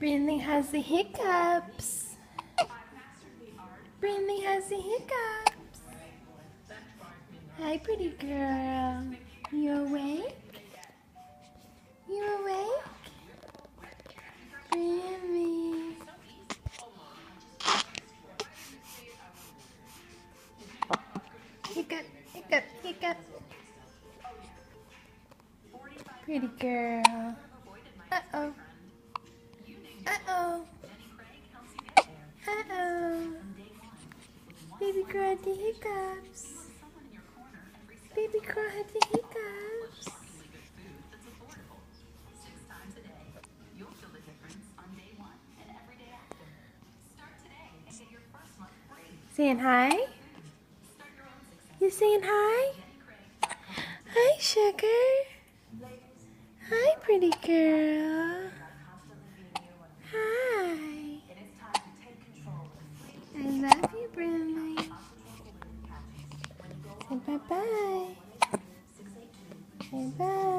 Brynlee has the hiccups. Brynlee has the hiccups. Hi, pretty girl. You awake? You awake? Brynlee. Hiccup, hiccup, hiccup. Pretty girl. Uh-oh. Uh-oh. Uh-oh. Baby girl had the hiccups. Baby girl had the hiccups. Saying hi? You saying hi? Hi, sugar. Hi, pretty girl. Hi. I love you, Brynlee. Say bye-bye. Say bye.